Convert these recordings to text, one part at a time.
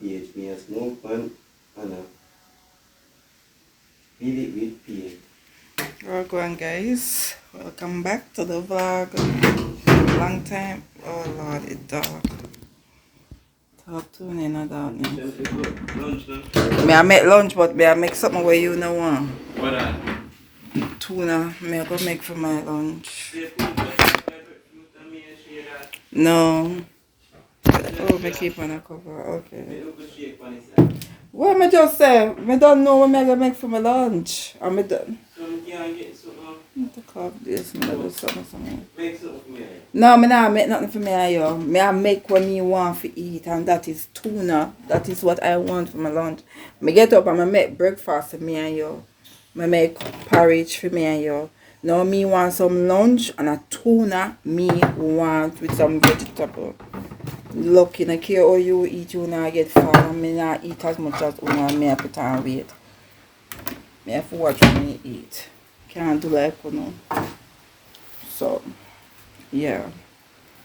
page, me a smoke one and a feed it with page. Welcome guys, welcome back to the vlog. Long time. Oh Lord, it's dark. Talk to me, not darkness. Lunch now? May I make lunch, but may I make something where you know want? What that? Tuna. May I go make for my lunch? Say food, but favorite fruit and me and share that. No. Oh, me keep on a cover. Okay. Me look a shake on his side. What me just say? Me don't know what me gonna make for my lunch. And me done. So me can't get something. To carve this, me do something. Make something for me. No, me not make nothing for me and you. Me I make what me want to eat, and that is tuna. That is what I want for my lunch. Me get up and me make breakfast for me and you. Me make porridge for me and you. Now me want some lunch and a tuna me want with some vegetable. Look, in a care how you eat, you not get fat, and me not eat as much as una. Me I put on weight. Me have to watch when me eat. Can't do like you know. So yeah,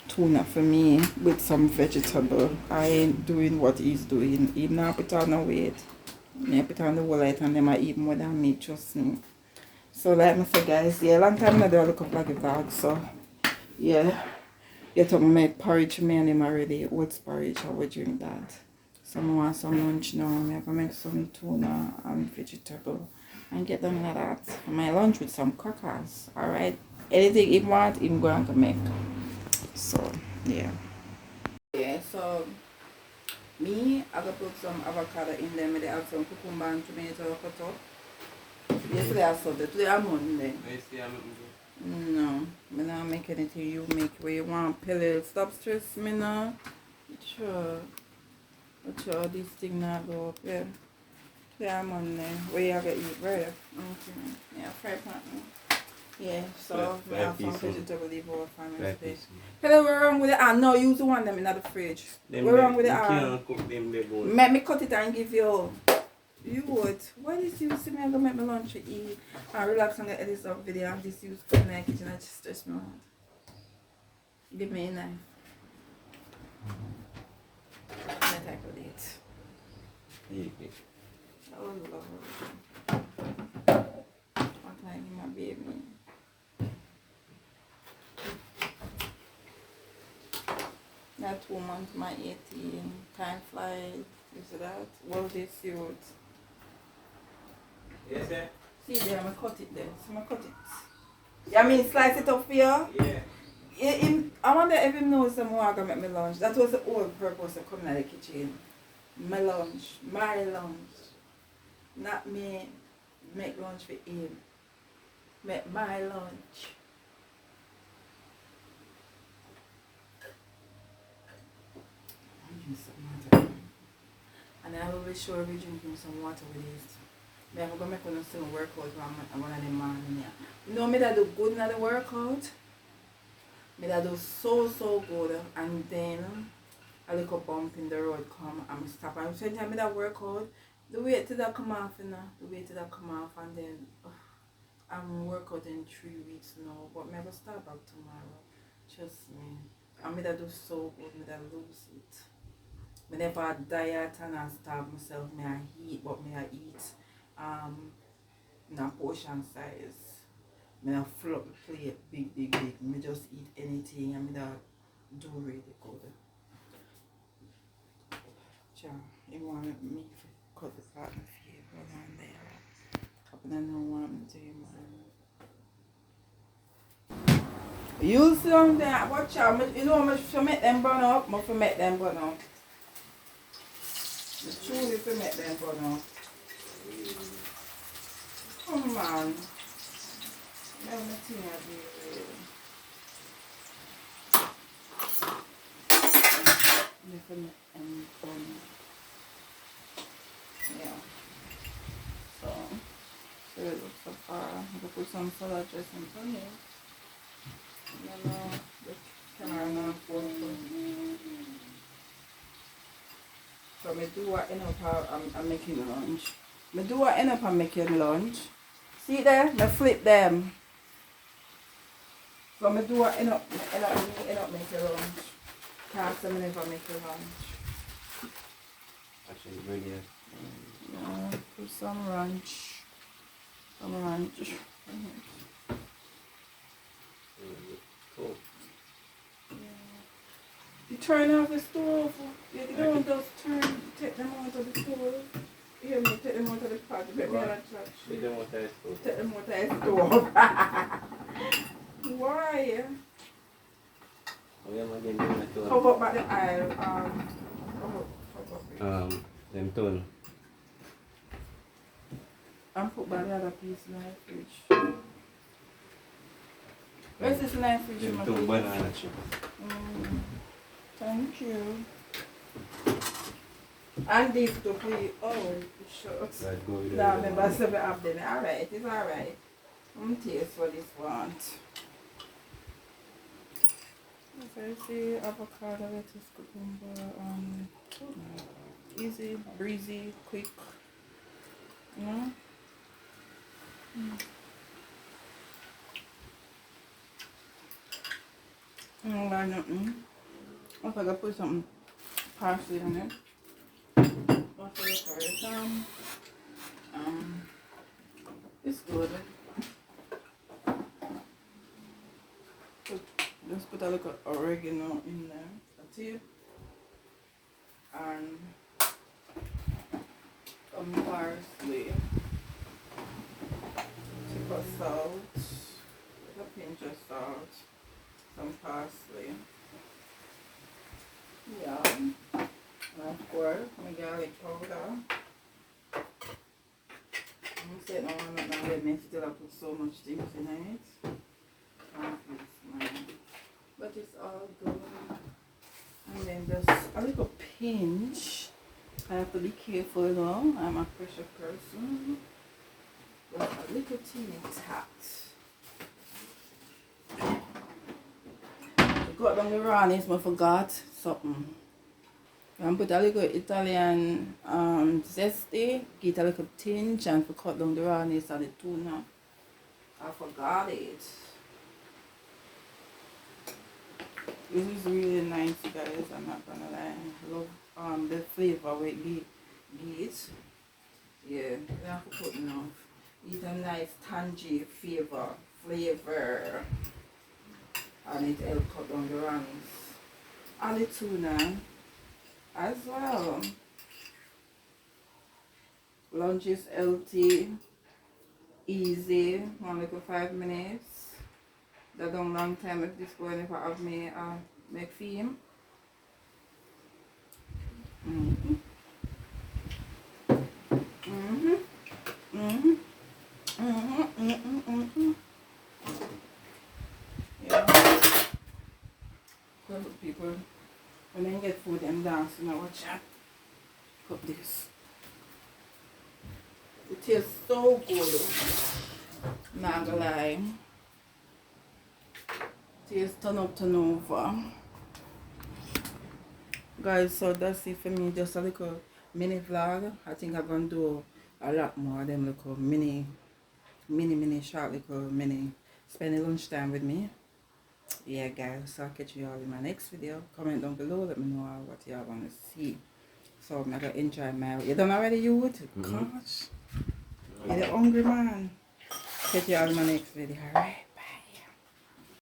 tuna for me with some vegetable. I ain't doing what he's doing. He not put on no weight. Me put on the wallet and them I eat more than me, trust me. So like I said guys, yeah, long time I do look up like a vlog, so yeah. Get up and make porridge for me and them already. Oats porridge, I would drink that. So I want some lunch now. I'm gonna make some tuna and vegetable and get them like that. For my lunch with some crackers, alright? Anything he want, I'm going to make. So yeah. Yeah, so me, I gonna put some avocado in there. I have some cucumber and tomato cut up. Yesterday I saw that. Today I'm Monday. No, me not make anything. You make where you want. Pellet. Stop stress me now. Sure. Sure, this thing not go up. Yeah. Today I'm Monday. Where you gonna eat bread? Okay. Yeah, fry pan. Yeah, so we have some vegetable leave over for me today. Hello, we're wrong with it. Ah, no, use the one them in the fridge. We're wrong with it. Make me cut it and give you. You would. Why did you see me? I'm gonna make my lunch to eat and relax and edit some video and this use for my kitchen and just stress me out. Give me a knife. Let me tackle it. Oh, Lord. What can I give my baby? That 2 months, my 18. Time flies. You see that? Well, this suit. Yes, sir? See there, I'm cut it there. So I'm cut it. Yeah, I mean slice it up for you? Yeah. I wonder if you know some more I'm gonna make my lunch. That was the whole purpose of coming out of the kitchen. My lunch. My lunch. Not me make lunch for him. Make my lunch. And I will be sure we drinking some water with this. I'm going to make one some workout when one of them man here. You know me that do good in the workout? Me that do so good, and then a little bump in the road come and I stop. And when time me that workout, the weight till that come off, you know, the weight till that come off, and then I'm workout in 3 weeks now, but me I go start back tomorrow. Trust me. And me that do so good, me that lose it. Me never diet and I starve myself. Me I eat, but me I eat in a portion size. Me I flop the plate big. Me just eat anything and me that do really good. Sure, you want me to cut the part of here, hold on there. I don't know what I'm doing, man. You sit down there, watch out. You know, I should make them burn up. I should make them burn up. It's true if you make them burn up. Come on. Let me see how you do. Let me burn up. Yeah. So it looks so far. I'm gonna put some salad dressing on here. You know, the camera now so me do what end up I'm making lunch. Me do what end up I'm making lunch. See there? Me flip them. So me do what end up making lunch. Can't say me never make a lunch. Brilliant. Yeah, put some ranch. Some ranch. Cool. You turn off the stove. You don't just take them out of the stove. You hear me? Take them out of the pot. You get me on a chat. Take them out of the stove. Take them out of the stove. Why? Cover up by the aisle. Cover up. Them tone. And put by the other piece in the fridge. Where's this knife fridge? Them tone banana chip. Thank you. And these two please. Oh, shucks. Right, go with No, remember, so we have them. Alright, it's alright. I'm taste what this want. So I see avocado, lettuce, cucumber, easy, breezy, quick. You know? I don't like nothing. I think I put some parsley on it. Also the curry. It's good. Just put a little oregano in there. That's it. And some parsley. Super salt. A pinch of salt. Some parsley. Yeah. And of course, my garlic powder. I'm saying, oh, I'm not going to let me still put so much things in it. But it's all good. And then just a little pinch. I have to be careful, you know. I'm a pressure person. But a little teeny tat. Got down the rawness, I forgot something. And put a little Italian zesty, get a little tinge, and cut down the rawness of the tuna. I forgot it. This is really nice, guys. I'm not gonna lie. I love the flavor we get. Yeah, you have to put enough. It's a nice tangy flavor. And it helps cut down the rawness. And the tuna as well. Lunch is healthy, easy, only like 5 minutes. That don't long time if this going if I have me make film. Yeah. Good people. When they get food and dance, you know what chat. Cook this. It tastes so good. Not gonna lie. Tastes turn up, turn over. Guys, so that's it for me. Just a little mini vlog. I think I'm gonna do a lot more of them little mini short little mini spending lunchtime with me. Yeah guys, so I'll catch you all in my next video. Comment down below, let me know what y'all want to see. So I'm gonna enjoy my, you done already you? Gosh, you're the hungry man. Catch you all in my next video, alright?